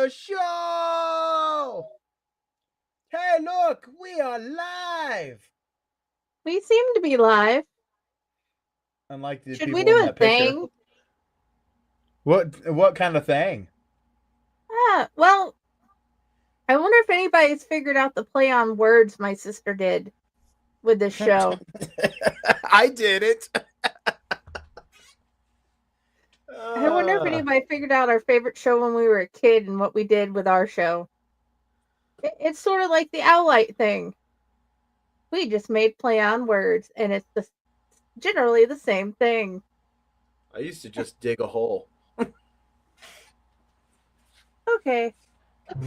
the show! Hey, look, we are live! We seem to be live. Unlike the Should people we do in a that picture. thing? What kind of thing? Well, I wonder if anybody's figured out the play on words my sister did with this show. I did it. I wonder if anybody figured out our favorite show when we were a kid and what we did with our show. It's sort of like the Owlite thing. We just made play on words, and it's generally the same thing. I used to just dig a hole. Okay.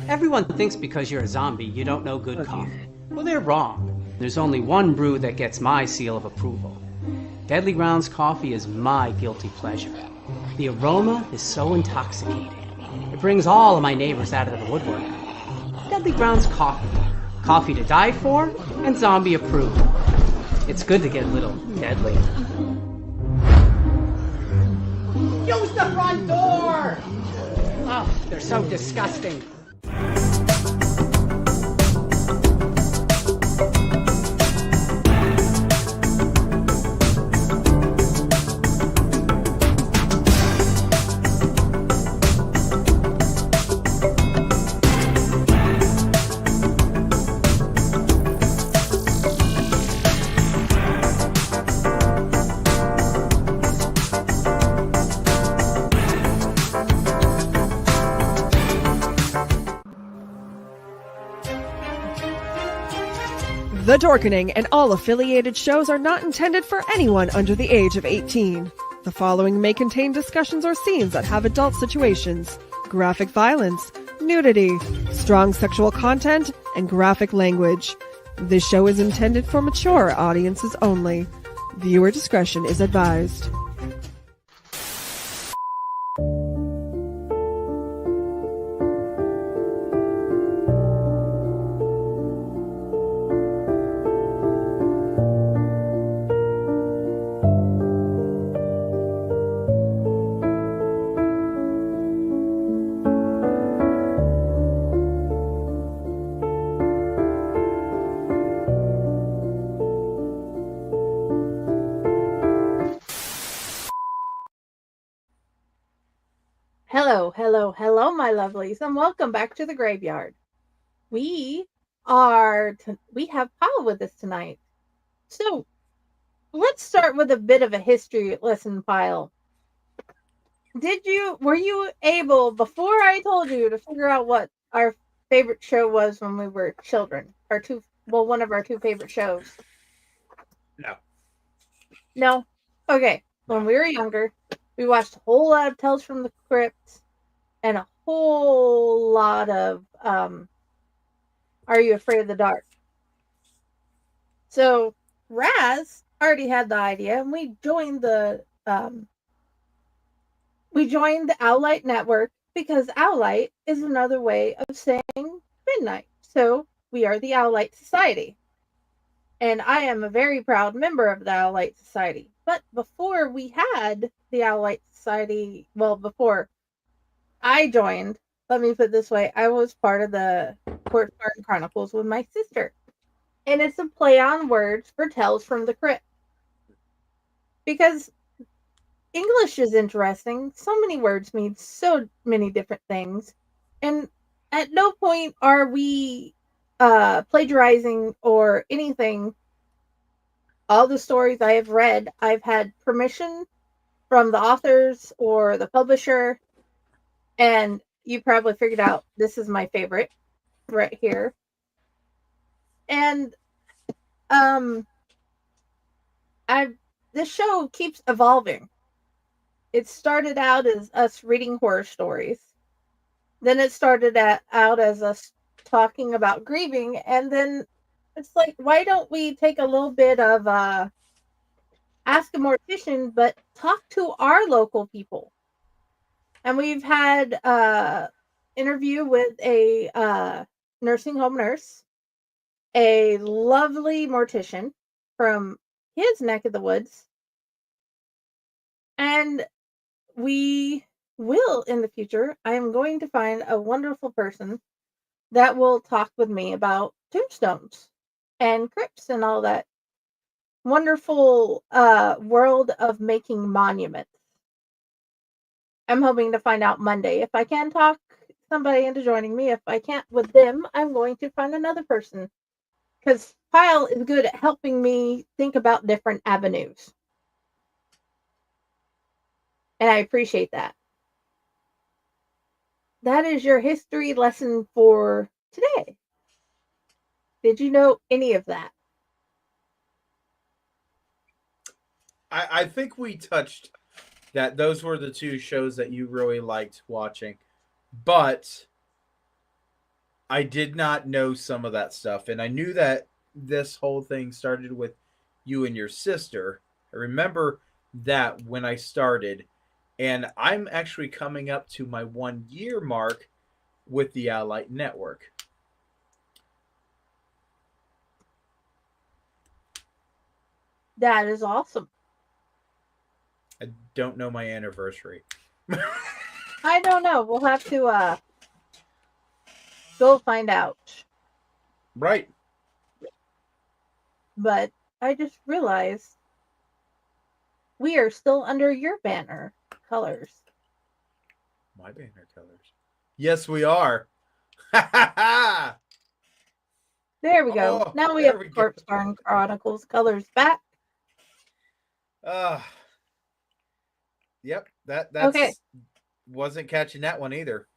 Everyone thinks because you're a zombie, you don't know good coffee. Well, they're wrong. There's only one brew that gets my seal of approval. Deadly Grounds coffee is my guilty pleasure. The aroma is so intoxicating. It brings all of my neighbors out of the woodwork. Deadly Grounds coffee. Coffee to die for and zombie approved. It's good to get a little deadly. Use the front door! Oh, they're so disgusting. The Dorkening and all affiliated shows are not intended for anyone under the age of 18. The following may contain discussions or scenes that have adult situations, graphic violence, nudity, strong sexual content, and graphic language. This show is intended for mature audiences only. Viewer discretion is advised. Hello, my lovelies, and welcome back to the graveyard. We have Pyle with us tonight. So, let's start with a bit of a history lesson, Pyle. Were you able, before I told you, to figure out what our favorite show was when we were children? One of our two favorite shows. No? Okay. When we were younger, we watched a whole lot of Tales from the Crypt and a whole lot of Are You Afraid of the Dark? So Raz already had the idea, and we joined the Owlite Network because Owlite is another way of saying midnight. So we are the Owlite Society. And I am a very proud member of the Owlite Society. But before we had the Owlite Society, before I joined, let me put it this way, I was part of the Chronicles with my sister. And it's a play on words for Tales from the Crypt. Because English is interesting. So many words mean so many different things. And at no point are we plagiarizing or anything. All the stories I have read, I've had permission from the authors or the publisher, and you probably figured out this is my favorite right here. And this show keeps evolving. It started out as us reading horror stories. Then it started out as us talking about grieving, and then it's like, why don't we take a little bit of ask a mortician, but talk to our local people? And we've had interview with a nursing home nurse, a lovely mortician from his neck of the woods, and we will in the future, I am going to find a wonderful person that will talk with me about tombstones and crypts and all that wonderful world of making monuments. I'm hoping to find out Monday. If I can talk somebody into joining me, if I can't with them, I'm going to find another person. Because Pyle is good at helping me think about different avenues. And I appreciate that. That is your history lesson for today. Did you know any of that? I think we touched that those were the two shows that you really liked watching. But I did not know some of that stuff. And I knew that this whole thing started with you and your sister. I remember that when I started. And I'm actually coming up to my 1 year mark with the Elliott Network. That is awesome. I don't know my anniversary. I don't know. We'll have to go find out. Right. But I just realized we are still under your banner colors. My banner colors. Yes, we are. Ha ha ha! There we go. Oh, Now we there have we go. Corpse Barn Chronicles colors back. Yep, that's Okay. wasn't catching that one either.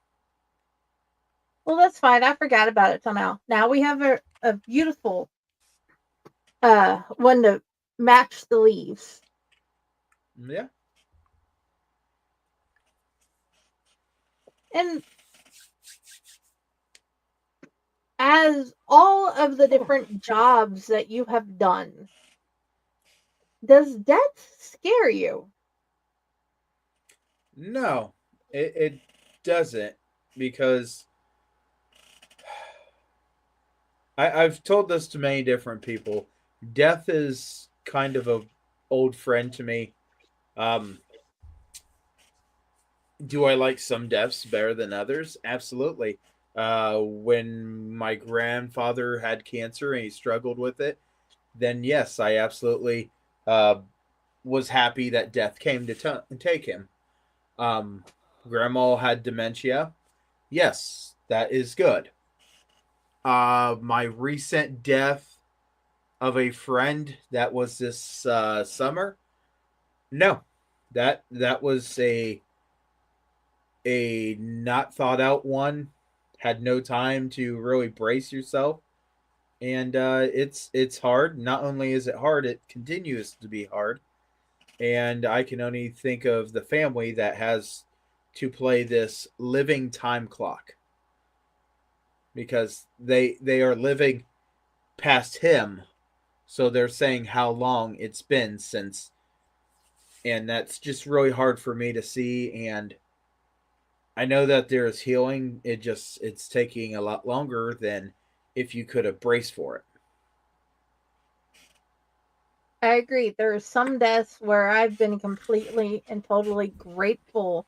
Well, that's fine. I forgot about it till now. Now we have a beautiful one to match the leaves. Yeah. And as all of the different jobs that you have done, does death scare you? No, it doesn't, because I've told this to many different people. Death is kind of a old friend to me. Um, do I like some deaths better than others? Absolutely. When my grandfather had cancer and he struggled with it, then yes, I absolutely was happy that death came to take him. Um, Grandma had dementia. Yes, that is good. My recent death of a friend that was this summer. No, that was a not thought out one. Had no time to really brace yourself, and it's hard. Not only is it hard, it continues to be hard. And I can only think of the family that has to play this living time clock, because they are living past him, so they're saying how long it's been since, and that's just really hard for me to see. And I know that there is healing, it's taking a lot longer than if you could have braced for it. I agree. There are some deaths where I've been completely and totally grateful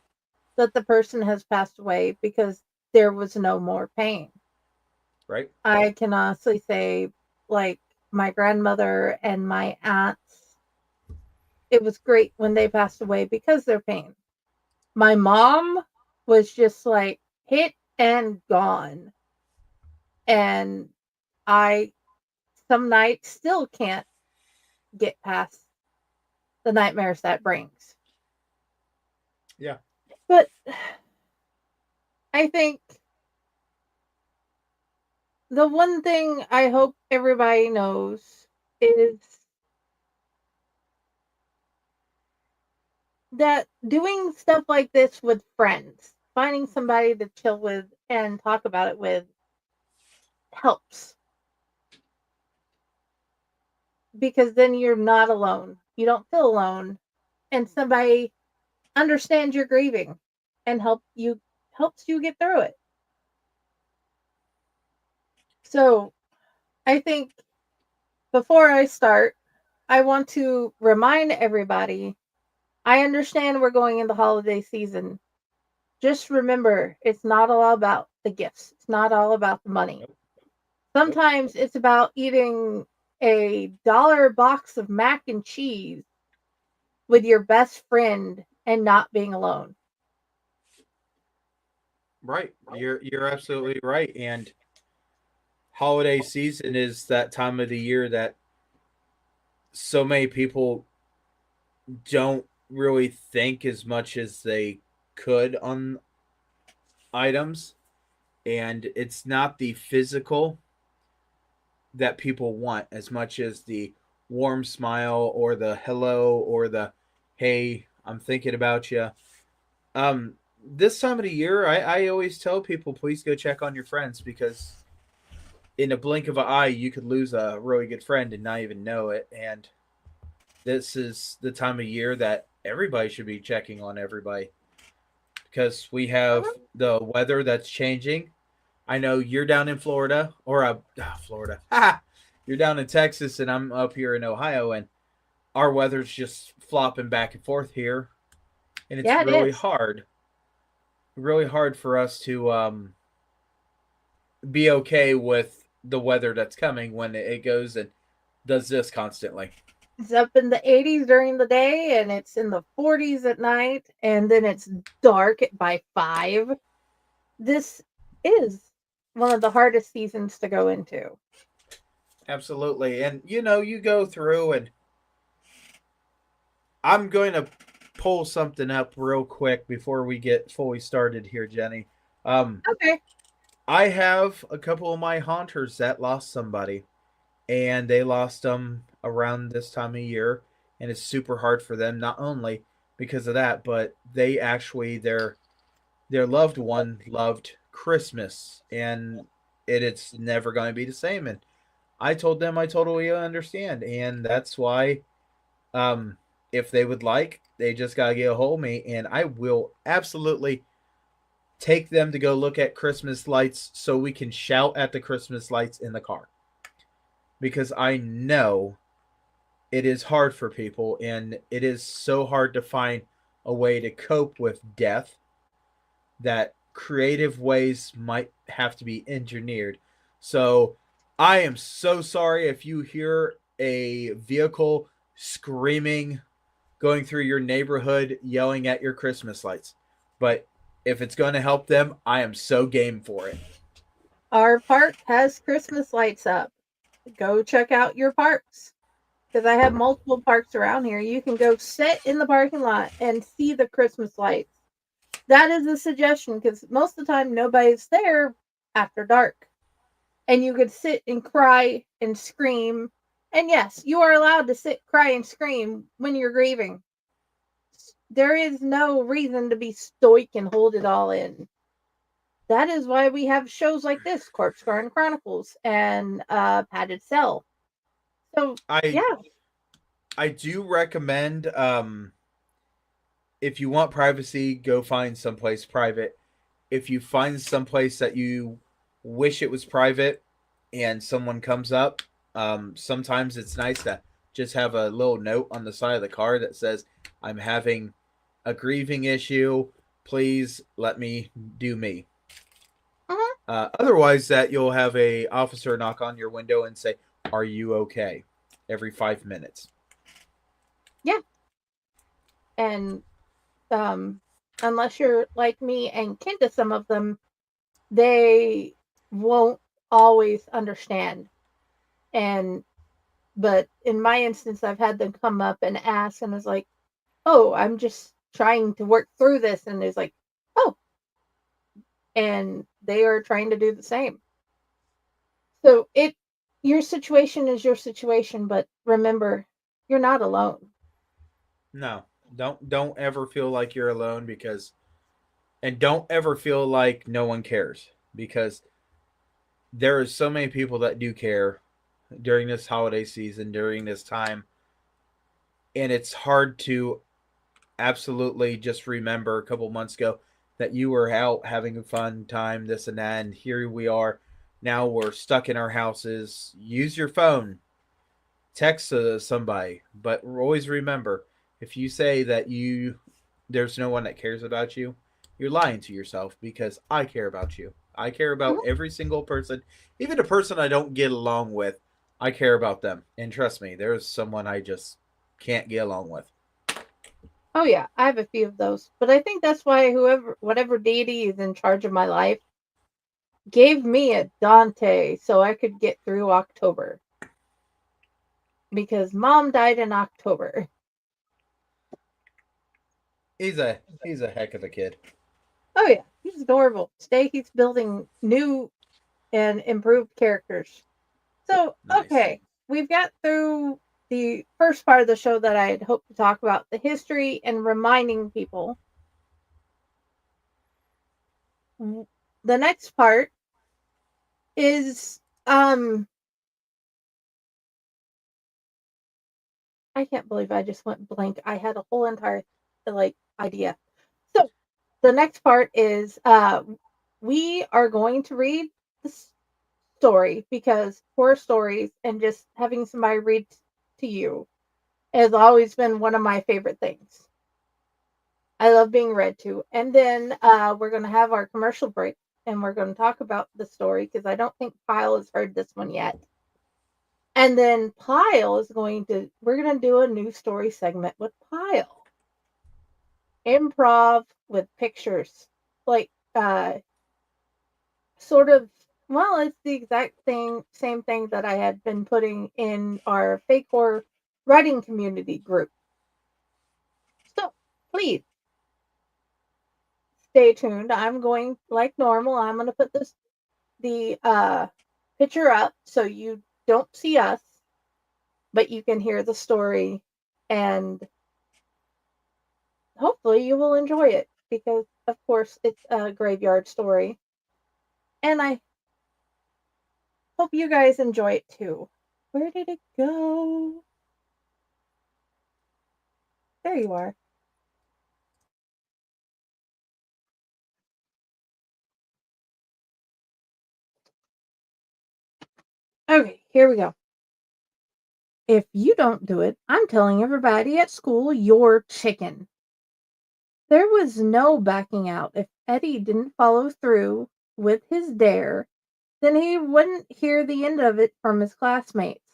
that the person has passed away because there was no more pain. Right. I can honestly say, like, my grandmother and my aunts, it was great when they passed away because their pain. My mom was just like hit and gone. And I, some nights, still can't get past the nightmares that brings. Yeah. But I think the one thing I hope everybody knows is that doing stuff like this with friends, finding somebody to chill with and talk about it with, helps. Because then you're not alone. You don't feel alone. And somebody understands your grieving and helps you get through it. So I think before I start, I want to remind everybody, I understand we're going in the holiday season, just remember, it's not all about the gifts. It's not all about the money. Nope. Sometimes it's about eating a $1 box of mac and cheese with your best friend and not being alone. Right. You're absolutely right. And holiday season is that time of the year that so many people don't really think as much as they could on items, and it's not the physical that people want as much as the warm smile or the hello or the hey, I'm thinking about you. This time of the year, I always tell people, please go check on your friends, because in a blink of an eye you could lose a really good friend and not even know it. And this is the time of year that everybody should be checking on everybody, because we have the weather that's changing. I know you're down in Florida, or Florida. You're down in Texas, and I'm up here in Ohio, and our weather's just flopping back and forth here, and it's Yeah, it is. really hard for us to be okay with the weather that's coming when it goes and does this constantly. It's up in the 80s during the day and it's in the 40s at night, and then it's dark by 5. This is one of the hardest seasons to go into. Absolutely. And you go through, and I'm going to pull something up real quick before we get fully started here, Jenny. Okay. I have a couple of my haunters that lost somebody, and they lost them around this time of year, and it's super hard for them, not only because of that, but they actually their loved one loved Christmas, and it's never going to be the same. And I told them I totally understand, and that's why, if they would like, they just gotta get a hold of me, and I will absolutely take them to go look at Christmas lights so we can shout at the Christmas lights in the car, because I know it is hard for people, and it is so hard to find a way to cope with death that creative ways might have to be engineered. So I am so sorry if you hear a vehicle screaming going through your neighborhood yelling at your Christmas lights. But if it's going to help them, I am so game for it. Our park has Christmas lights up. Go check out your parks, because I have multiple parks around here. You can go sit in the parking lot and see the Christmas lights. That is a suggestion, because most of the time nobody's there after dark. And you could sit and cry and scream. And yes, you are allowed to sit, cry, and scream when you're grieving. There is no reason to be stoic and hold it all in. That is why we have shows like this, Corpse Garden Chronicles and Padded Cell. So I yeah, I do recommend, if you want privacy, go find someplace private. If you find someplace that you wish it was private and someone comes up, sometimes it's nice to just have a little note on the side of the car that says, I'm having a grieving issue. Please let me do me. Otherwise, that you'll have a officer knock on your window and say, "Are you okay?" every 5 minutes. yeah. And unless you're like me and kin to some of them, they won't always understand. But in my instance, I've had them come up and ask, and it's like, oh, I'm just trying to work through this. And it's like, oh, and they are trying to do the same. So your situation is your situation, but remember, you're not alone. No, don't ever feel like you're alone, and don't ever feel like no one cares, because there are so many people that do care during this holiday season, during this time, and it's hard to absolutely just remember a couple months ago that you were out having a fun time, this and that, and here we are. Now we're stuck in our houses. Use your phone, text somebody, but always remember, if you say that there's no one that cares about you, you're lying to yourself because I care about you. I care about every single person, even a person I don't get along with. I care about them. And trust me, there's someone I just can't get along with. Oh yeah, I have a few of those. But I think that's why whatever deity is in charge of my life gave me a Dante so I could get through October. Because mom died in October. He's a heck of a kid. Oh yeah, he's adorable. Today he's building new and improved characters. So, Nice. okay, we've got through the first part of the show that I had hoped to talk about, the history and reminding people. The next part is I can't believe I just went blank. I had a whole entire idea. So, the next part is we are going to read the story because horror stories and just having somebody read to you has always been one of my favorite things. I love being read to. And then we're going to have our commercial break and we're going to talk about the story because I don't think Pyle has heard this one yet. And then we're going to do a new story segment with Pyle. Improv with pictures. Like, sort of, well, it's the exact same thing that I had been putting in our fake horror writing community group. So, please, stay tuned. I'm going, like normal, I'm going to put the picture up so you don't see us, but you can hear the story, and hopefully you will enjoy it because, of course, it's a graveyard story. And I hope you guys enjoy it too. Where did it go? There you are. Okay, here we go. If you don't do it, I'm telling everybody at school you're chicken. There was no backing out. If Eddie didn't follow through with his dare, then he wouldn't hear the end of it from his classmates.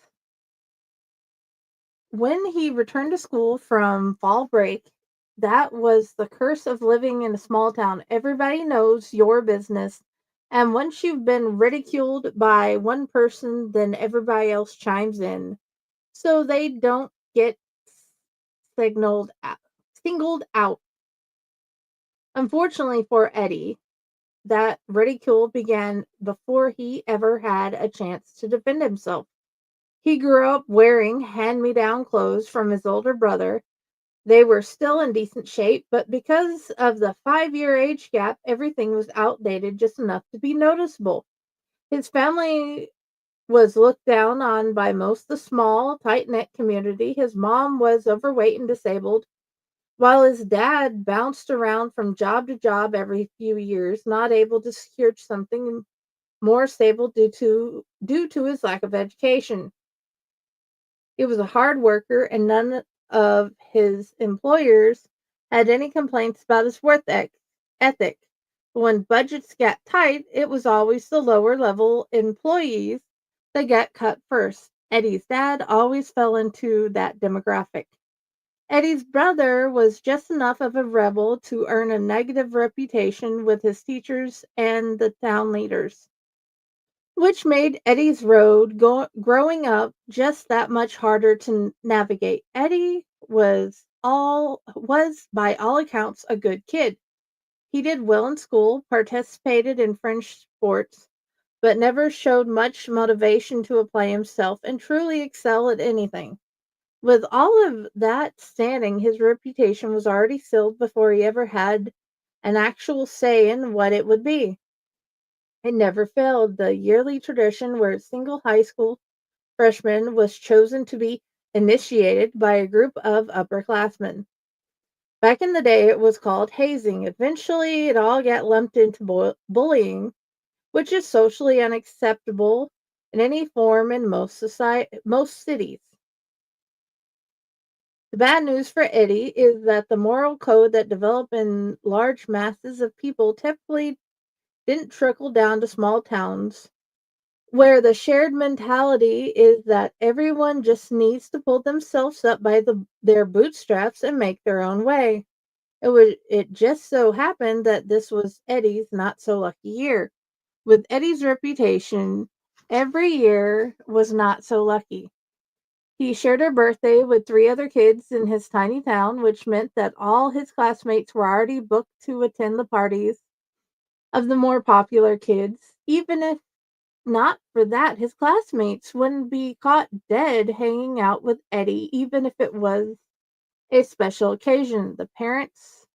When he returned to school from fall break, that was the curse of living in a small town. Everybody knows your business, and once you've been ridiculed by one person, then everybody else chimes in. So they don't get singled out. Unfortunately for Eddie, that ridicule began before he ever had a chance to defend himself. He grew up wearing hand-me-down clothes from his older brother. They were still in decent shape, but because of the 5-year age gap, everything was outdated just enough to be noticeable. His family was looked down on by most of the small, tight-knit community. His mom was overweight and disabled, while his dad bounced around from job to job every few years, not able to secure something more stable due to his lack of education. He was a hard worker, and none of his employers had any complaints about his work ethic. But when budgets got tight, it was always the lower level employees that got cut first. Eddie's dad always fell into that demographic. Eddie's brother was just enough of a rebel to earn a negative reputation with his teachers and the town leaders, which made Eddie's road growing up just that much harder to navigate. Eddie was by all accounts a good kid. He did well in school, participated in fringe sports, but never showed much motivation to apply himself and truly excel at anything. With all of that standing, his reputation was already sealed before he ever had an actual say in what it would be. It never failed the yearly tradition where a single high school freshman was chosen to be initiated by a group of upperclassmen. Back in the day, it was called hazing. Eventually, it all got lumped into bullying, which is socially unacceptable in any form in most cities. The bad news for Eddie is that the moral code that developed in large masses of people typically didn't trickle down to small towns, where the shared mentality is that everyone just needs to pull themselves up by their bootstraps and make their own way. It just so happened that this was Eddie's not so lucky year. With Eddie's reputation, every year was not so lucky. He shared a birthday with 3 other kids in his tiny town, which meant that all his classmates were already booked to attend the parties of the more popular kids. Even if not for that, his classmates wouldn't be caught dead hanging out with Eddie, even if it was a special occasion. The parents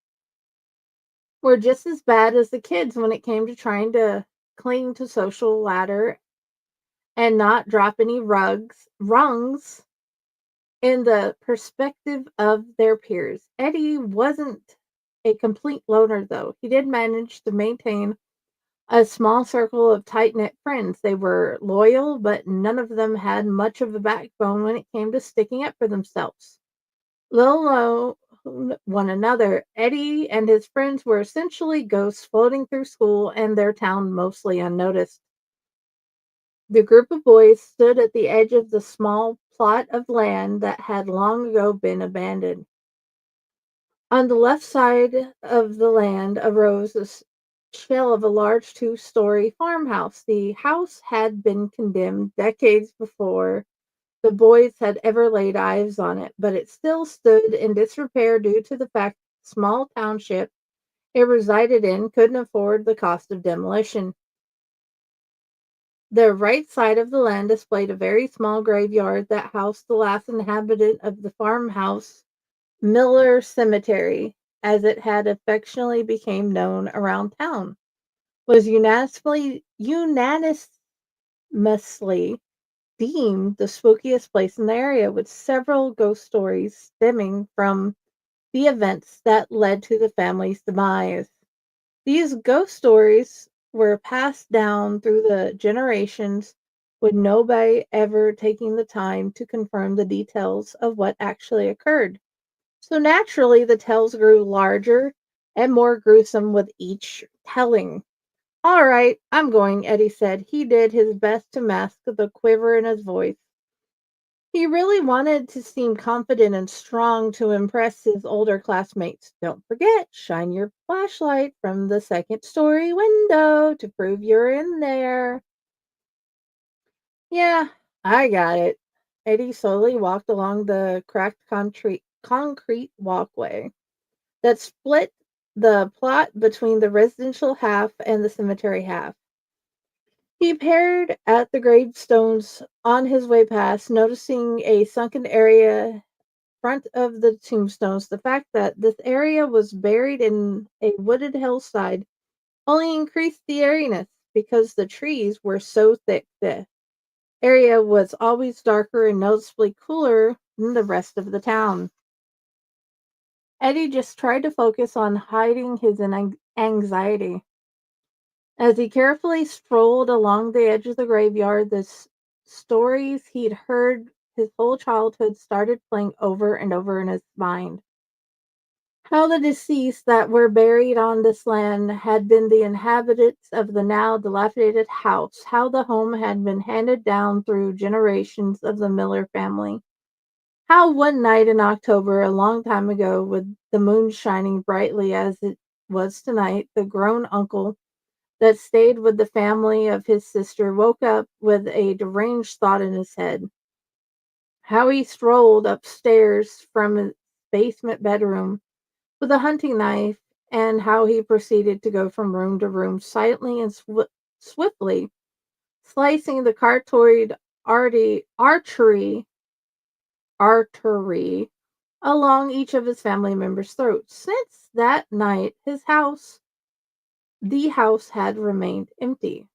were just as bad as the kids when it came to trying to cling to social ladder and not drop any rungs in the perspective of their peers. Eddie wasn't a complete loner, though. He did manage to maintain a small circle of tight knit friends. They were loyal, but none of them had much of a backbone when it came to sticking up for themselves. Little know one another, Eddie and his friends were essentially ghosts floating through school and their town mostly unnoticed. The group of boys stood at the edge of the small plot of land that had long ago been abandoned. On the left side of the land arose the shell of a large 2-story farmhouse. The house had been condemned decades before the boys had ever laid eyes on it, but it still stood in disrepair due to the fact that the small township it resided in couldn't afford the cost of demolition. The right side of the land displayed a very small graveyard that housed the last inhabitant of the farmhouse, Miller Cemetery, as it had affectionately became known around town, was unanimously deemed the spookiest place in the area, with several ghost stories stemming from the events that led to the family's demise. These ghost stories were passed down through the generations, with nobody ever taking the time to confirm the details of what actually occurred. So naturally, the tales grew larger and more gruesome with each telling. All right, I'm going, Eddie said. He did his best to mask the quiver in his voice. He really wanted to seem confident and strong to impress his older classmates. Don't forget, shine your flashlight from the second-story window to prove you're in there. Yeah, I got it. Eddie slowly walked along the cracked concrete walkway that split the plot between the residential half and the cemetery half. He peered at the gravestones on his way past, noticing a sunken area front of the tombstones. The fact that this area was buried in a wooded hillside only increased the eeriness because the trees were so thick. The area was always darker and noticeably cooler than the rest of the town. Eddie just tried to focus on hiding his anxiety. As he carefully strolled along the edge of the graveyard, the stories he'd heard his whole childhood started playing over and over in his mind. How the deceased that were buried on this land had been the inhabitants of the now dilapidated house, how the home had been handed down through generations of the Miller family. How one night in October, a long time ago, with the moon shining brightly as it was tonight, the grown uncle that stayed with the family of his sister woke up with a deranged thought in his head. How he strolled upstairs from his basement bedroom with a hunting knife, and how he proceeded to go from room to room silently and swiftly, slicing the carotid artery along each of his family members' throats. Since that night, the house had remained empty.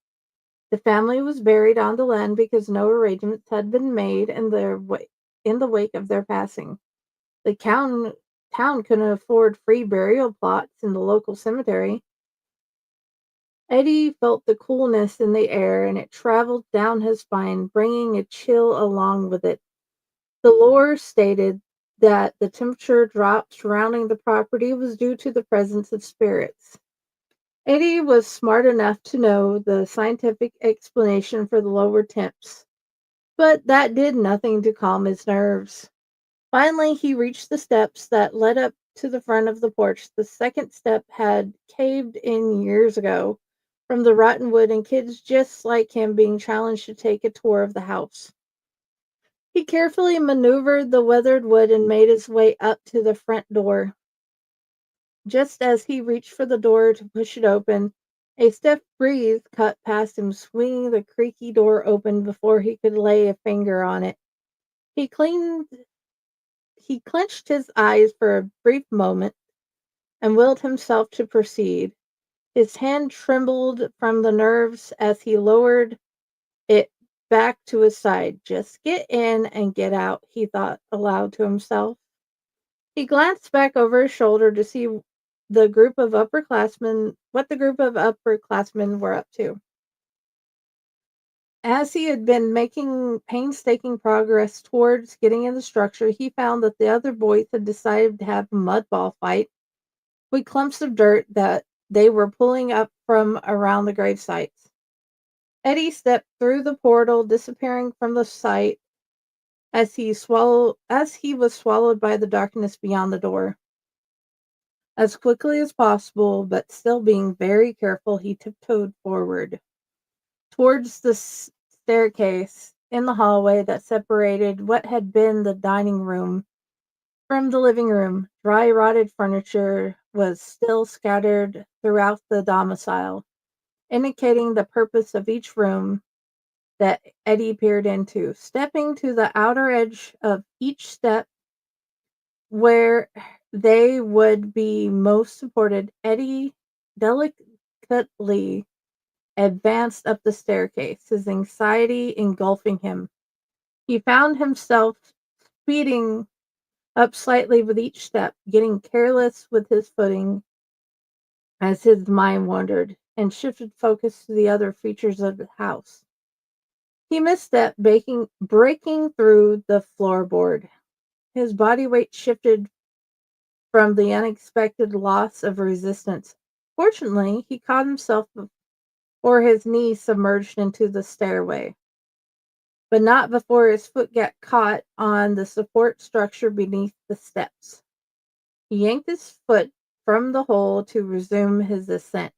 The family was buried on the land because no arrangements had been made in the wake of their passing. The town couldn't afford free burial plots in the local cemetery. Eddie felt the coolness in the air, and it traveled down his spine, bringing a chill along with it. The lore stated that the temperature drop surrounding the property was due to the presence of spirits. Eddie was smart enough to know the scientific explanation for the lower temps, but that did nothing to calm his nerves. Finally, he reached the steps that led up to the front of the porch. The second step had caved in years ago from the rotten wood and kids just like him being challenged to take a tour of the house. He carefully maneuvered the weathered wood and made his way up to the front door. Just as he reached for the door to push it open, a stiff breeze cut past him, swinging the creaky door open before he could lay a finger on it. He cleaned He clenched his eyes for a brief moment and willed himself to proceed. His hand trembled from the nerves as he lowered it back to his side. Just get in and get out, he thought aloud to himself. He glanced back over his shoulder to see what the group of upperclassmen were up to. As he had been making painstaking progress towards getting in the structure, he found that the other boys had decided to have a mud ball fight with clumps of dirt that they were pulling up from around the grave sites. Eddie stepped through the portal, disappearing from the site as he was swallowed by the darkness beyond the door. As quickly as possible, but still being very careful, he tiptoed forward towards the staircase in the hallway that separated what had been the dining room from the living room. Dry, rotted furniture was still scattered throughout the domicile, indicating the purpose of each room that Eddie peered into. Stepping to the outer edge of each step where they would be most supported, Eddie delicately advanced up the staircase, his anxiety engulfing him. He found himself speeding up slightly with each step, getting careless with his footing as his mind wandered and shifted focus to the other features of the house. He misstepped, breaking through the floorboard. His body weight shifted from the unexpected loss of resistance. Fortunately, he caught himself before his knees submerged into the stairway, but not before his foot got caught on the support structure beneath the steps. He yanked his foot from the hole to resume his ascent,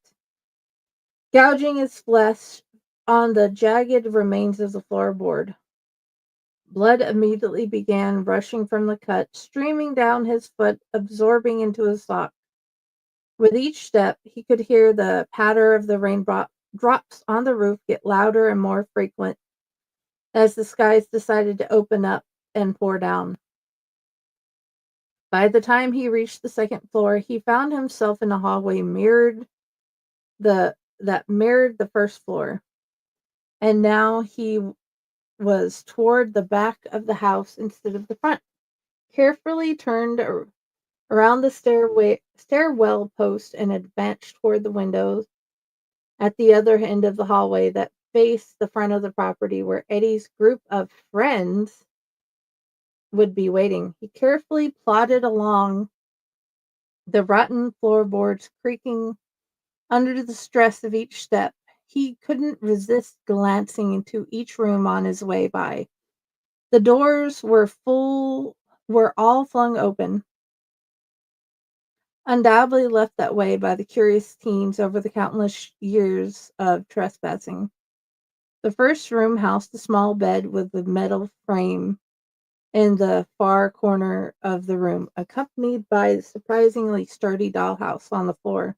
gouging his flesh on the jagged remains of the floorboard. Blood immediately began rushing from the cut, streaming down his foot, absorbing into his sock. With each step, he could hear the patter of the raindrops on the roof get louder and more frequent as the skies decided to open up and pour down. By the time he reached the second floor, he found himself in a hallway that mirrored the first floor. And now he was toward the back of the house instead of the front. Carefully turned around the stairwell post and advanced toward the windows at the other end of the hallway that faced the front of the property where Eddie's group of friends would be waiting. He carefully plodded along, the rotten floorboards creaking under the stress of each step. He couldn't resist glancing into each room on his way by. The doors were all flung open, undoubtedly left that way by the curious teens over the countless years of trespassing. The first room housed a small bed with a metal frame in the far corner of the room, accompanied by a surprisingly sturdy dollhouse on the floor.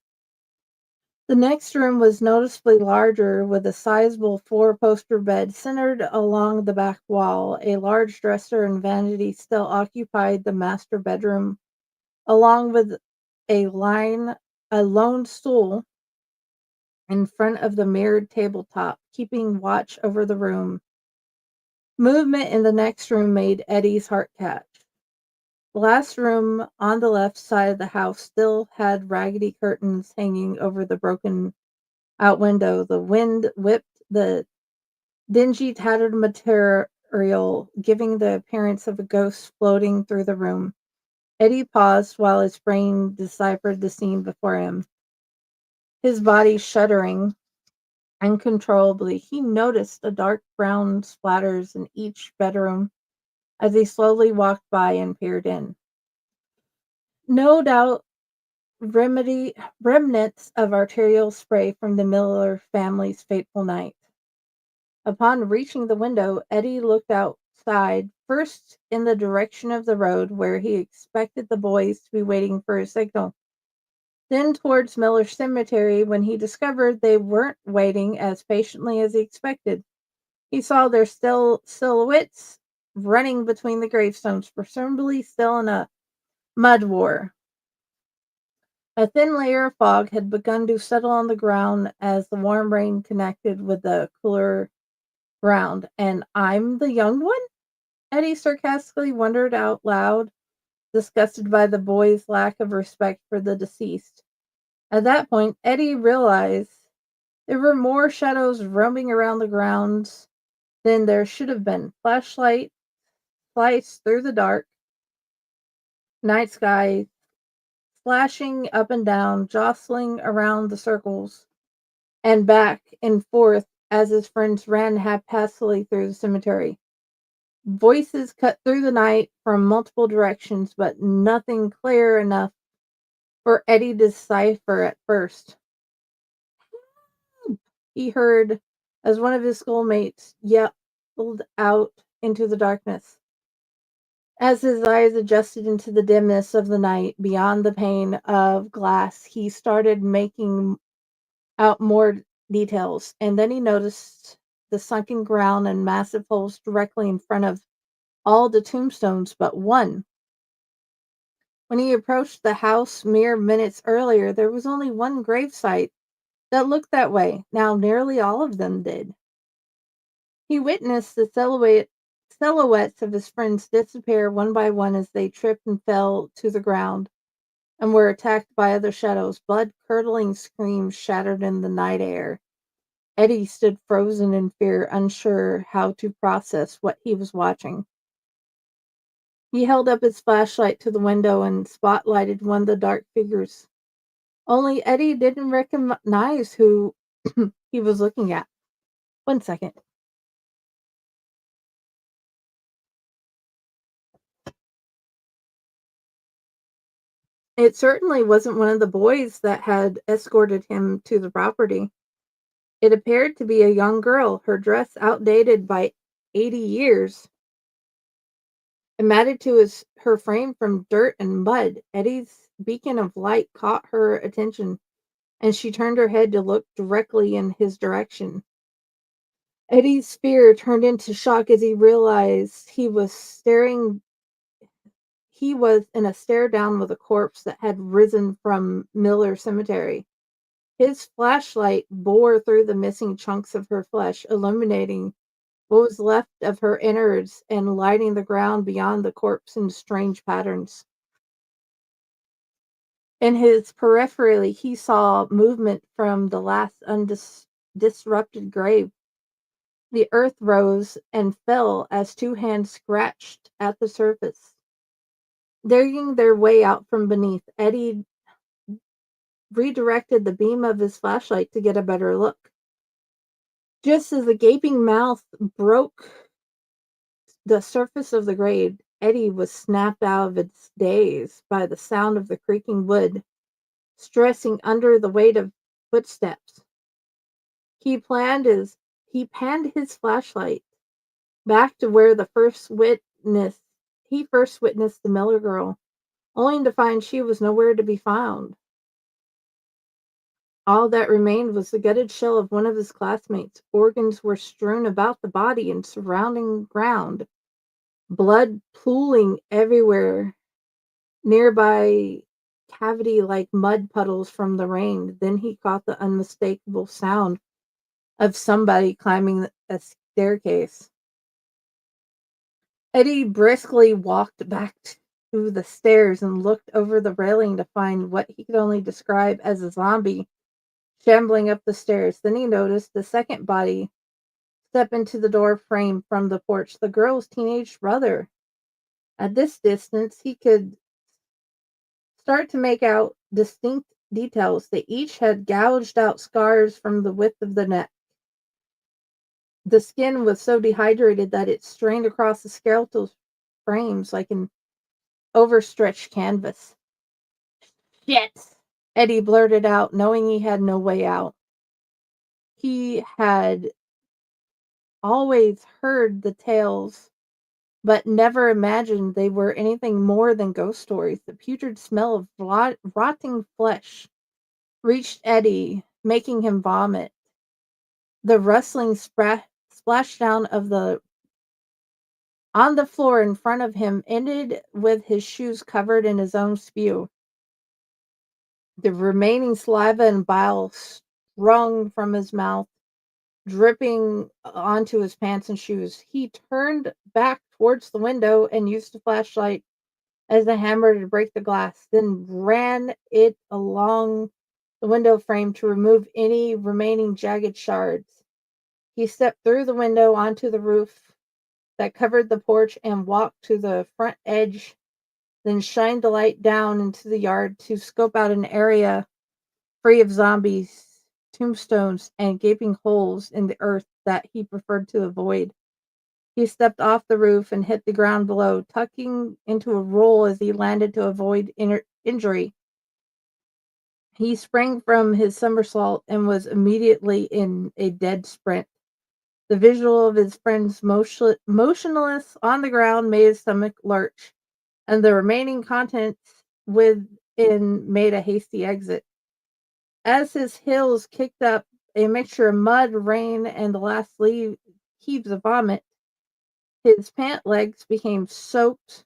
The next room was noticeably larger, with a sizable four-poster bed centered along the back wall. A large dresser and vanity still occupied the master bedroom, along with a lone stool in front of the mirrored tabletop, keeping watch over the room. Movement in the next room made Eddie's heart catch. The last room on the left side of the house still had raggedy curtains hanging over the broken out window. The wind whipped the dingy, tattered ethereal, giving the appearance of a ghost floating through the room. Eddie paused while his brain deciphered the scene before him. His body shuddering uncontrollably, he noticed the dark brown splatters in each bedroom as he slowly walked by and peered in. No doubt remnants of arterial spray from the Miller family's fateful night. Upon reaching the window, Eddie looked outside, first in the direction of the road where he expected the boys to be waiting for a signal, then towards Miller Cemetery when he discovered they weren't waiting as patiently as he expected. He saw their silhouettes running between the gravestones, presumably still in a mud war. A thin layer of fog had begun to settle on the ground as the warm rain connected with the cooler ground. And I'm the young one? Eddie sarcastically wondered out loud, disgusted by the boy's lack of respect for the deceased. At that point, Eddie realized there were more shadows roaming around the grounds than there should have been. Flashlight sliced through the dark night sky, flashing up and down, jostling around the circles and back and forth as his friends ran haphazardly through the cemetery. Voices cut through the night from multiple directions, but nothing clear enough for Eddie to decipher at first. He heard as one of his schoolmates yelled out into the darkness. As his eyes adjusted into the dimness of the night beyond the pane of glass, he started making out more details, and then he noticed the sunken ground and massive holes directly in front of all the tombstones but one. When he approached the house mere minutes earlier, there was only one gravesite that looked that way. Now nearly all of them did. He witnessed the silhouettes of his friends disappear one by one as they tripped and fell to the ground and were attacked by other shadows. Blood-curdling screams shattered in the night air. Eddie stood frozen in fear, unsure how to process what he was watching. He held up his flashlight to the window and spotlighted one of the dark figures. Only Eddie didn't recognize who he was looking at. 1 second. It certainly wasn't one of the boys that had escorted him to the property. It appeared to be a young girl, her dress outdated by 80 years and matted to her frame from dirt and mud. Eddie's beacon of light caught her attention, and she turned her head to look directly in his direction. Eddie's fear turned into shock as he realized he was in a stare down with a corpse that had risen from Miller Cemetery. His flashlight bore through the missing chunks of her flesh, illuminating what was left of her innards and lighting the ground beyond the corpse in strange patterns. In his periphery, he saw movement from the last undisrupted grave. The earth rose and fell as two hands scratched at the surface. Digging their way out from beneath, Eddie redirected the beam of his flashlight to get a better look. Just as the gaping mouth broke the surface of the grave, Eddie was snapped out of its daze by the sound of the creaking wood, stressing under the weight of footsteps. He panned his flashlight back to where he first witnessed the Miller girl, only to find she was nowhere to be found. All that remained was the gutted shell of one of his classmates. Organs were strewn about the body and surrounding ground, blood pooling everywhere, nearby cavity like mud puddles from the rain. Then he caught the unmistakable sound of somebody climbing a staircase. Eddie briskly walked back to the stairs and looked over the railing to find what he could only describe as a zombie shambling up the stairs. Then he noticed the second body step into the door frame from the porch the girl's teenage brother. At this distance, he could start to make out distinct details. They each had gouged out scars from the width of the neck. The skin was so dehydrated that it strained across the skeletal frames like an overstretched canvas. Shit! Eddie blurted out, knowing he had no way out. He had always heard the tales, but never imagined they were anything more than ghost stories. The putrid smell of rotting flesh reached Eddie, making him vomit. The rustling splashdown on the floor in front of him ended with his shoes covered in his own spew. The remaining saliva and bile sprung from his mouth, dripping onto his pants and shoes. He turned back towards the window and used the flashlight as a hammer to break the glass, then ran it along the window frame to remove any remaining jagged shards. He stepped through the window onto the roof that covered the porch and walked to the front edge, then shined the light down into the yard to scope out an area free of zombies, tombstones, and gaping holes in the earth that he preferred to avoid. He stepped off the roof and hit the ground below, tucking into a roll as he landed to avoid injury. He sprang from his somersault and was immediately in a dead sprint. The visual of his friends motionless on the ground made his stomach lurch, and the remaining contents within made a hasty exit. As his heels kicked up a mixture of mud, rain, and the last heaves of vomit, his pant legs became soaked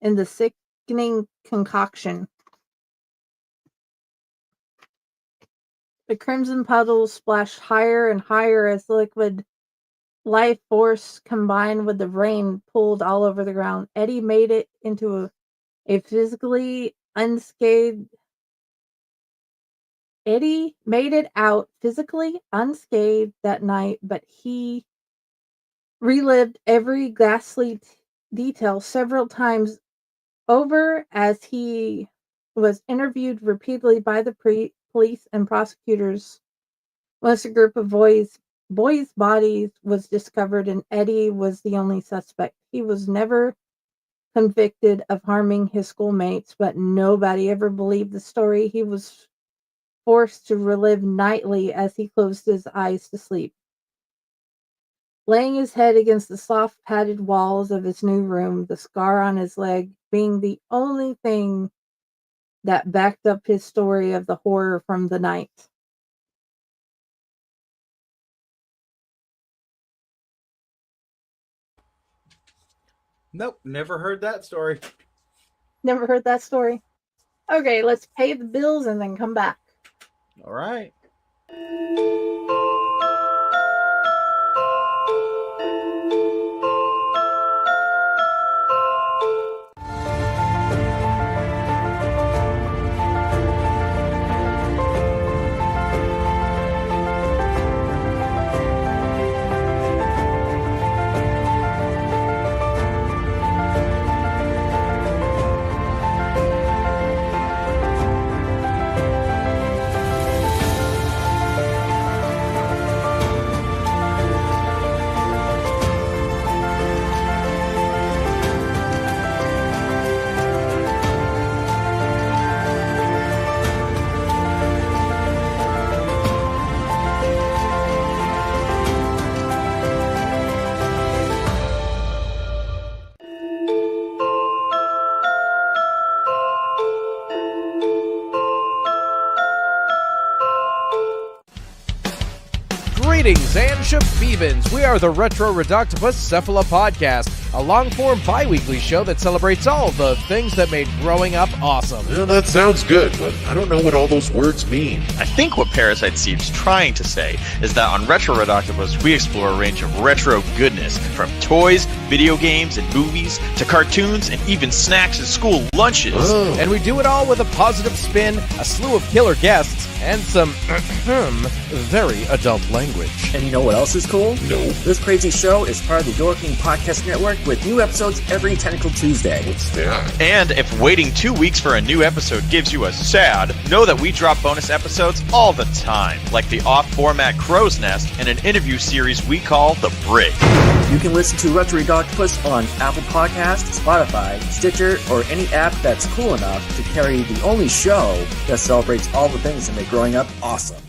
in the sickening concoction. The crimson puddles splashed higher and higher as the liquid life force combined with the rain pulled all over the ground. Eddie made it into a physically unscathed. Eddie made it out physically unscathed that night, but he relived every ghastly detail several times over as he was interviewed repeatedly by the police and prosecutors. Once a group of boys' bodies was discovered and Eddie was the only suspect. He was never convicted of harming his schoolmates, but nobody ever believed the story he was forced to relive nightly as he closed his eyes to sleep. Laying his head against the soft padded walls of his new room, the scar on his leg being the only thing that backed up his story of the horror from the night. Nope, never heard that story. Never heard that story? Okay, let's pay the bills and then come back. All right. Greetings and shabebans. We are the Retro Reductopus Cephala Podcast, a long-form bi-weekly show that celebrates all the things that made growing up awesome. Yeah, that sounds good, but I don't know what all those words mean. I think what Parasite Steve's trying to say is that on Retro Red Octopus, we explore a range of retro goodness, from toys, video games, and movies, to cartoons, and even snacks and school lunches. Oh. And we do it all with a positive spin, a slew of killer guests, and some very adult language. And you know what else is cool? No. This crazy show is part of the Dorking Podcast Network with new episodes every Tentacle Tuesday. What's that? And if waiting 2 weeks for a new episode gives you a sad, know that we drop bonus episodes all the time, like the off-format Crow's Nest and an interview series we call The Brig. You can listen to Retro Red Octopus on Apple Podcasts, Spotify, Stitcher, or any app that's cool enough to carry the only show that celebrates all the things that make growing up awesome.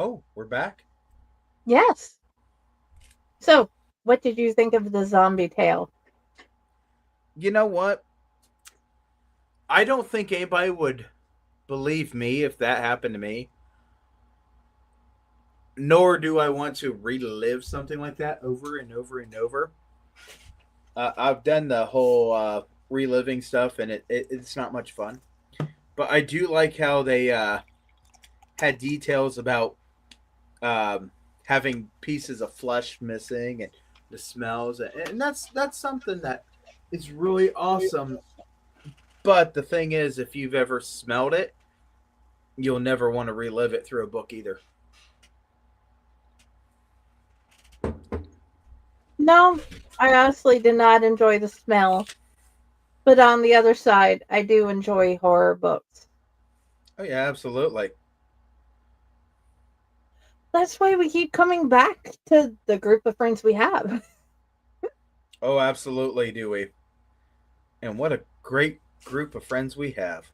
Oh, we're back. Yes. So, what did you think of the zombie tale? You know what? I don't think anybody would believe me if that happened to me. Nor do I want to relive something like that over and over and over. I've done the whole reliving stuff, and it's not much fun. But I do like how they had details about having pieces of flesh missing and the smells, and that's something that is really awesome. But the thing is, if you've ever smelled it, you'll never want to relive it through a book either. No, I honestly did not enjoy the smell. But on the other side, I do enjoy horror books. Oh yeah, absolutely. That's why we keep coming back to the group of friends we have. Oh, absolutely, do we? And what a great group of friends we have.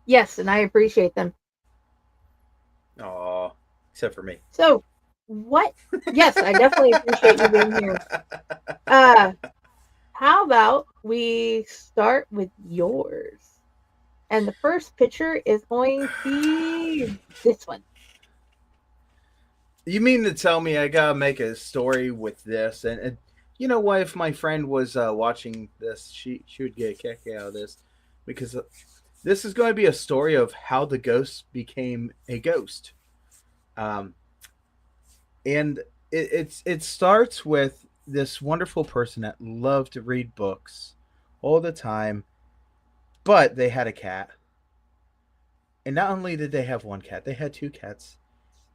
Yes, and I appreciate them. Aw, except for me. So, what? Yes, I definitely appreciate you being here. How about we start with yours? And the first picture is going to be this one. You mean to tell me I gotta make a story with this? And you know what? If my friend was watching this, she would get a kick out of this, because this is going to be a story of how the ghost became a ghost. And it starts with this wonderful person that loved to read books all the time, but they had a cat. And not only did they have one cat, they had two cats.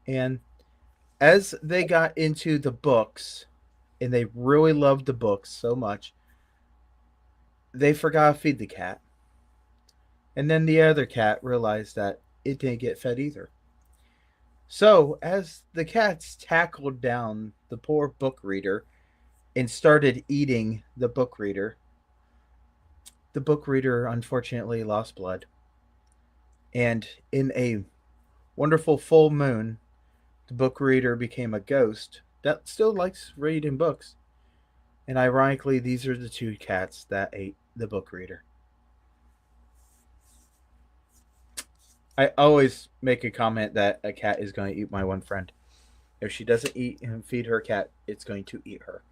And as they got into the books, and they really loved the books so much, they forgot to feed the cat. And then the other cat realized that it didn't get fed either. So, as the cats tackled down the poor book reader and started eating the book reader unfortunately lost blood. And in a wonderful full moon, the book reader became a ghost that still likes reading books. And ironically, these are the two cats that ate the book reader. I always make a comment that a cat is going to eat my one friend. If she doesn't eat and feed her cat, it's going to eat her.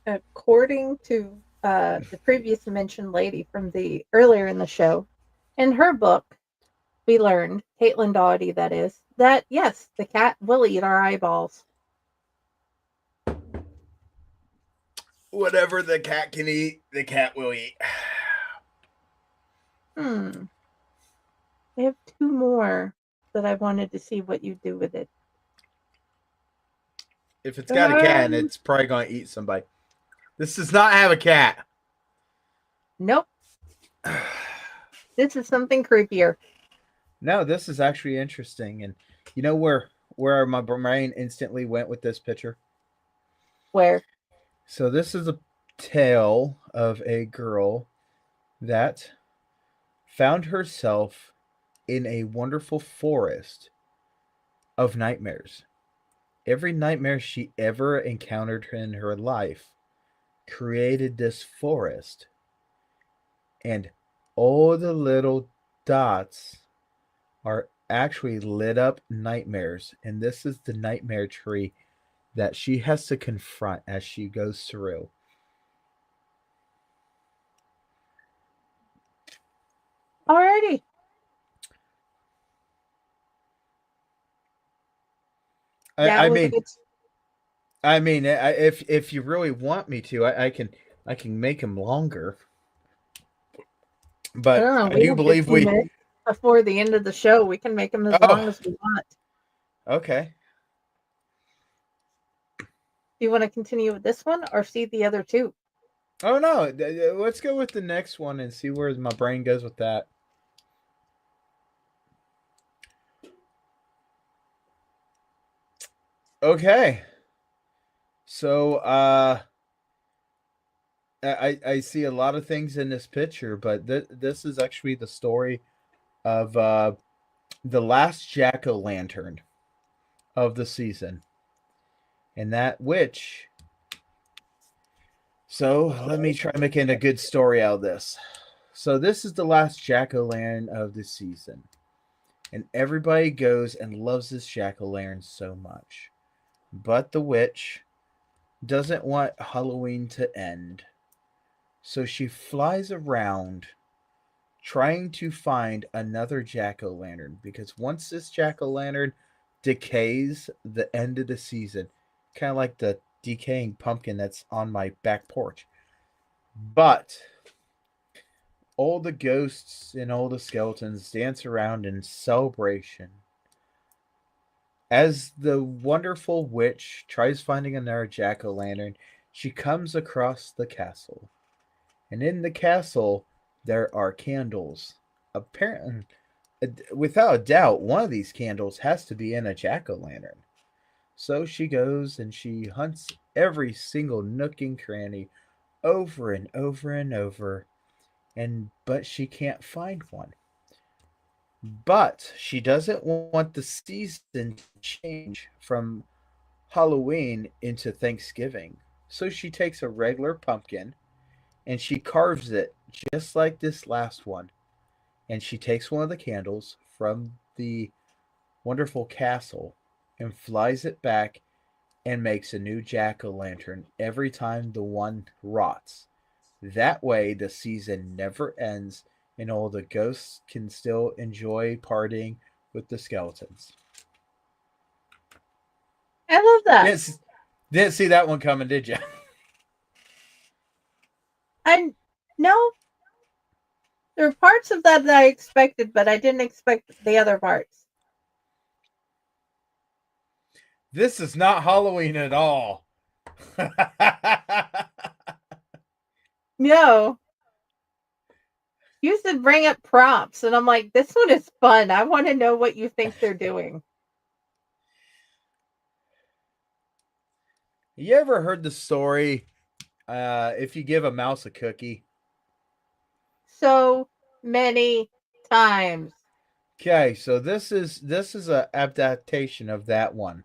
According to the previous mentioned lady from the earlier in the show, in her book, we learned, Caitlin Doughty that is, that yes, the cat will eat our eyeballs. Whatever the cat can eat, the cat will eat. I have two more that I wanted to see what you do with it. If it's got a cat, it's probably going to eat somebody. This does not have a cat. Nope. This is something creepier. No, this is actually interesting. And you know where my brain instantly went with this picture? Where? So this is a tale of a girl that found herself in a wonderful forest of nightmares. Every nightmare she ever encountered in her life created this forest. And all the little dots are actually lit up nightmares. And this is the nightmare tree that she has to confront as she goes through. Alrighty. I mean, if you really want me to, I can make them longer. But I do believe before the end of the show, we can make them as long as we want. Okay. Do you want to continue with this one or see the other two? Oh no, let's go with the next one and see where my brain goes with that. Okay. So I see a lot of things in this picture, but this is actually the story of the last jack-o'-lantern of the season. And that witch. So let me try making a good story out of this. So this is the last jack-o'-lantern of the season. And everybody goes and loves this jack-o'-lantern so much. But the witch doesn't want Halloween to end. So she flies around trying to find another jack-o'-lantern. Because once this jack-o'-lantern decays, the end of the season, kind of like the decaying pumpkin that's on my back porch. But all the ghosts and all the skeletons dance around in celebration as the wonderful witch tries finding another jack-o'-lantern. She comes across the castle, and in the castle there are candles. Apparently, without a doubt, one of these candles has to be in a jack-o'-lantern. So she goes and she hunts every single nook and cranny over and over and over, but she can't find one. But she doesn't want the season to change from Halloween into Thanksgiving. So she takes a regular pumpkin and she carves it just like this last one. And she takes one of the candles from the wonderful castle and flies it back and makes a new jack-o'-lantern every time the one rots. That way the season never ends and all the ghosts can still enjoy partying with the skeletons. I love that. Didn't see that one coming, did you? No. There are parts of that I expected, but I didn't expect the other parts. This is not Halloween at all. No. You should bring up props, and I'm like, this one is fun. I want to know what you think they're doing. You ever heard the story, if you give a mouse a cookie? So many times. Okay, so this is an adaptation of that one.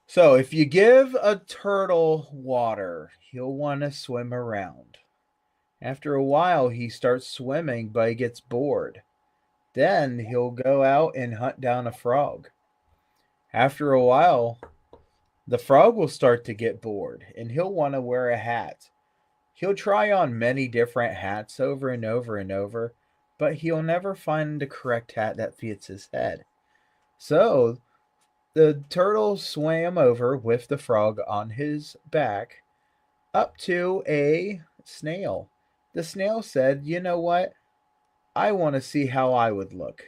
So if you give a turtle water, he'll want to swim around. After a while, he starts swimming, but he gets bored. Then he'll go out and hunt down a frog. After a while, the frog will start to get bored, and he'll want to wear a hat. He'll try on many different hats over and over and over, but he'll never find the correct hat that fits his head. So the turtle swam over with the frog on his back up to a snail. The snail said, "You know what? I want to see how I would look."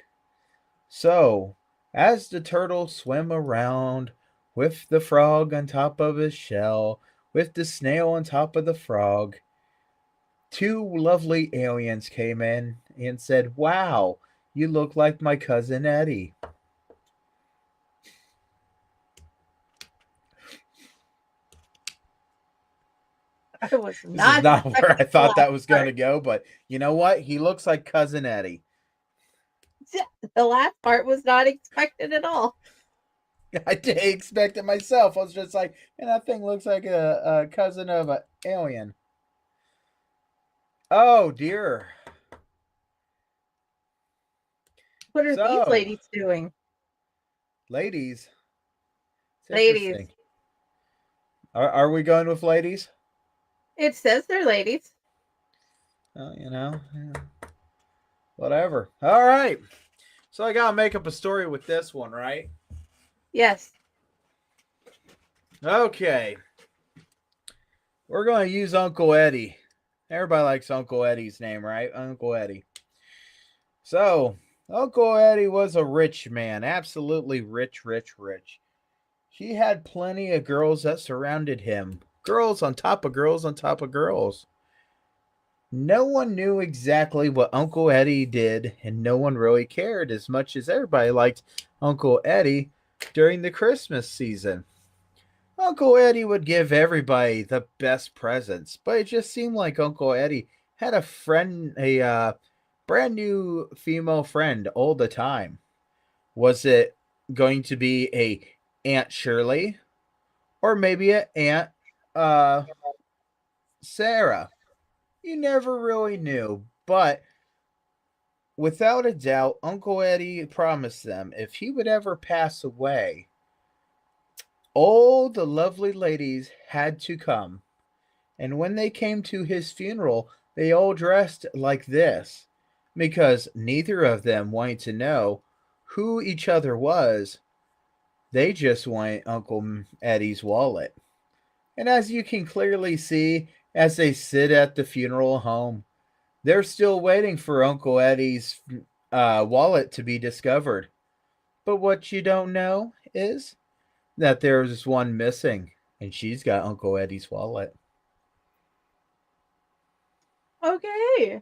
So, as the turtle swam around with the frog on top of his shell, with the snail on top of the frog, two lovely aliens came in and said, "Wow, you look like my cousin Eddie." I was This not is not where I expecting thought the that was last going to part. go, but you know what? He looks like cousin Eddie. The last part was not expected at all. I didn't expect it myself. I was just like, man, that thing looks like a cousin of an alien. Oh, dear. What are these So, ladies doing? ladies. It's Ladies. interesting. Are we going with ladies? It says they're ladies. Well, whatever. All right. So I got to make up a story with this one, right? Yes. Okay. We're going to use Uncle Eddie. Everybody likes Uncle Eddie's name, right? Uncle Eddie. So, Uncle Eddie was a rich man. Absolutely rich, rich, rich. He had plenty of girls that surrounded him. Girls on top of girls on top of girls. No one knew exactly what Uncle Eddie did, and no one really cared as much as everybody liked Uncle Eddie during the Christmas season. Uncle Eddie would give everybody the best presents, but it just seemed like Uncle Eddie had a brand new female friend all the time. Was it going to be a Aunt Shirley, or maybe an Aunt Sarah? You never really knew, but without a doubt, Uncle Eddie promised them if he would ever pass away, all the lovely ladies had to come. And when they came to his funeral, they all dressed like this because neither of them wanted to know who each other was. They just wanted Uncle Eddie's wallet. And as you can clearly see, as they sit at the funeral home, they're still waiting for Uncle Eddie's wallet to be discovered. But what you don't know is that there's one missing, and she's got Uncle Eddie's wallet. Okay.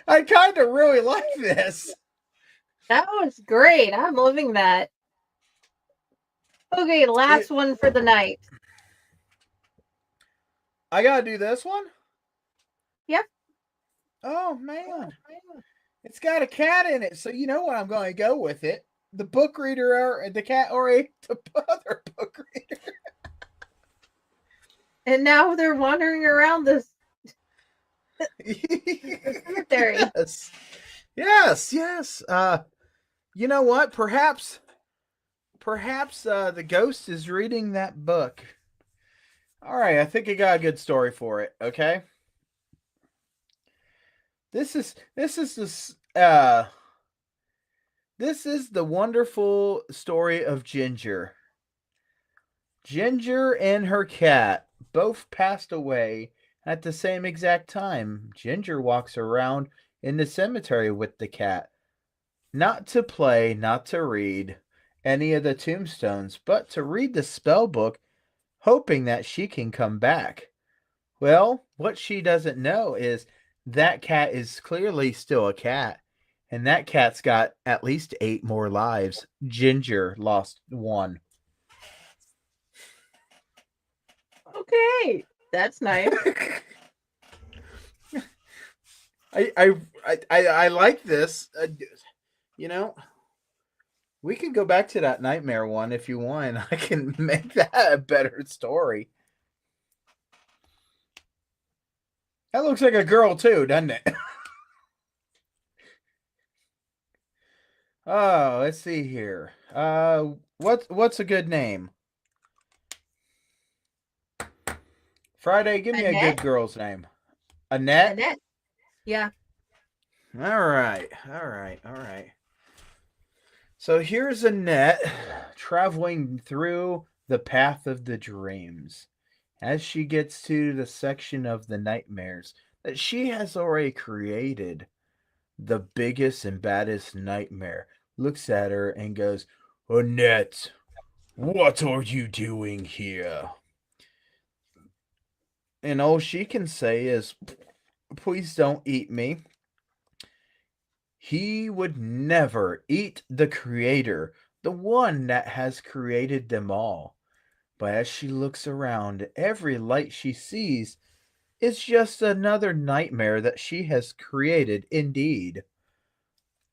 I kind of really like this. That was great. I'm loving that. Okay, last one for the night. I gotta do this one? Yep. Oh, man. It's got a cat in it, so you know what I'm going to go with it. The book reader or the cat or the other book reader. And now they're wandering around this cemetery. Yes. You know what? Perhaps the ghost is reading that book. All right, I think I got a good story for it. Okay. This is the wonderful story of Ginger. Ginger and her cat both passed away at the same exact time. Ginger walks around in the cemetery with the cat, not to play, not to read any of the tombstones, but to read the spell book, hoping that she can come back. Well, what she doesn't know is that cat is clearly still a cat, and that cat's got at least 8 more lives. Ginger lost 1. Okay, that's nice. I like this. We can go back to that nightmare one if you want. I can make that a better story. That looks like a girl too, doesn't it? Oh, let's see here. What's a good name? Friday, give me a good girl's name. Annette? Annette. Yeah. All right. So here's Annette traveling through the path of the dreams. As she gets to the section of the nightmares that she has already created, the biggest and baddest nightmare looks at her and goes, Annette, what are you doing here? And all she can say is, please don't eat me. He would never eat the Creator, the one that has created them all. But as she looks around, every light she sees is just another nightmare that she has created indeed.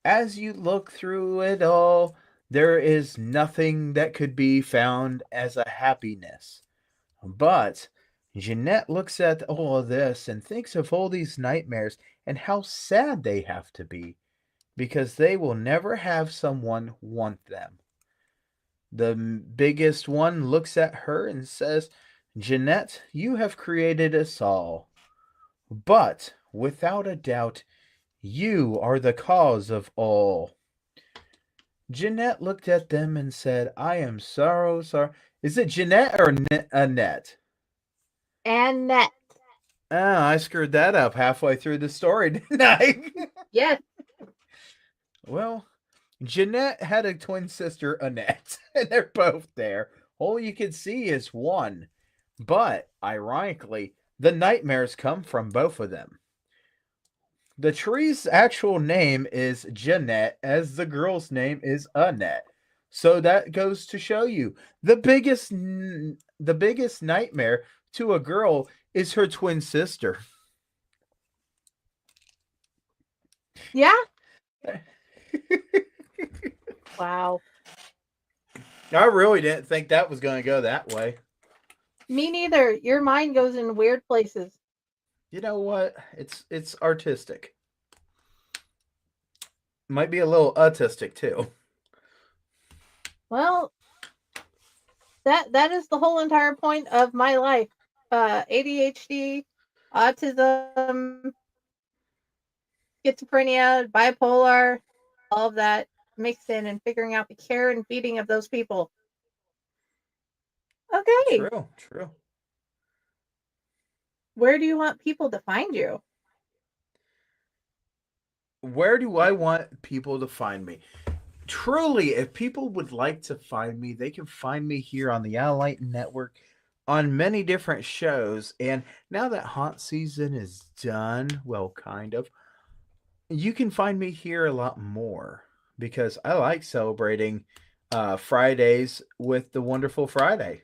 As you look through it all, there is nothing that could be found as a happiness. But Jeanette looks at all of this and thinks of all these nightmares and how sad they have to be because they will never have someone want them. The biggest one looks at her and says, Jeanette, you have created us all. But, without a doubt, you are the cause of all. Jeanette looked at them and said, I am sorry. Is it Jeanette or Annette? Annette. Ah, I screwed that up halfway through the story, didn't I? Yes. Well, Jeanette had a twin sister, Annette, and they're both there. All you can see is one. But, ironically, the nightmares come from both of them. The tree's actual name is Jeanette, as the girl's name is Annette. So that goes to show you the biggest nightmare to a girl is her twin sister. Yeah. Wow. I really didn't think that was going to go that way. Me neither. Your mind goes in weird places. You know what? It's artistic. Might be a little autistic too. Well, that is the whole entire point of my life. ADHD, autism, schizophrenia, bipolar, all of that mixed in and figuring out the care and feeding of those people. Okay. True. Where do you want people to find you? Where do I want people to find me? Truly, if people would like to find me, they can find me here on the Elliott Network on many different shows. And now that haunt season is done, well, kind of, you can find me here a lot more because I like celebrating Fridays with the Wonderful Friday.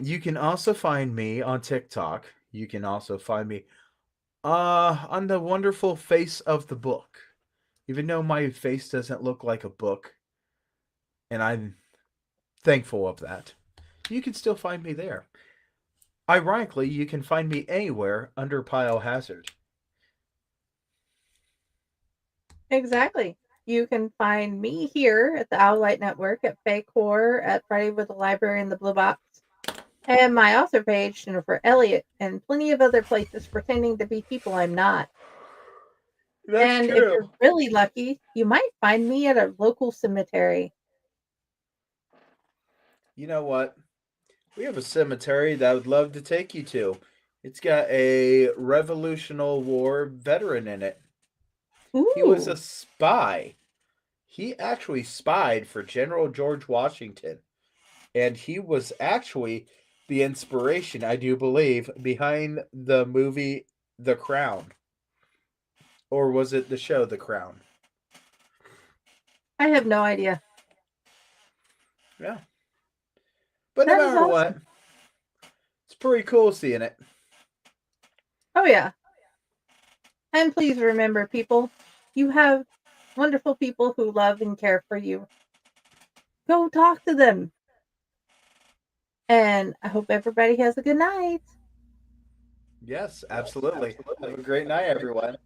You can also find me on TikTok. You can also find me on the wonderful face of the book. Even though my face doesn't look like a book, and I'm thankful of that, you can still find me there. Ironically, you can find me anywhere under Pyle Hazard. Exactly. You can find me here at the Elliott Network at Fake Horror at Friday with the Library in the Blue Box. And my author page, Jennifer Elliott, and plenty of other places pretending to be people I'm not. That's If you're really lucky, you might find me at a local cemetery. You know what? We have a cemetery that I would love to take you to. It's got a Revolutionary War veteran in it. Ooh. He was a spy. He actually spied for General George Washington. And he was actually the inspiration, I do believe, behind the movie The Crown. Or was it the show The Crown? I have no idea. Yeah. But no matter what, it's pretty cool seeing it. Oh, yeah. And please remember, people, you have wonderful people who love and care for you. Go talk to them. And I hope everybody has a good night. Yes, absolutely. Have a great night, everyone.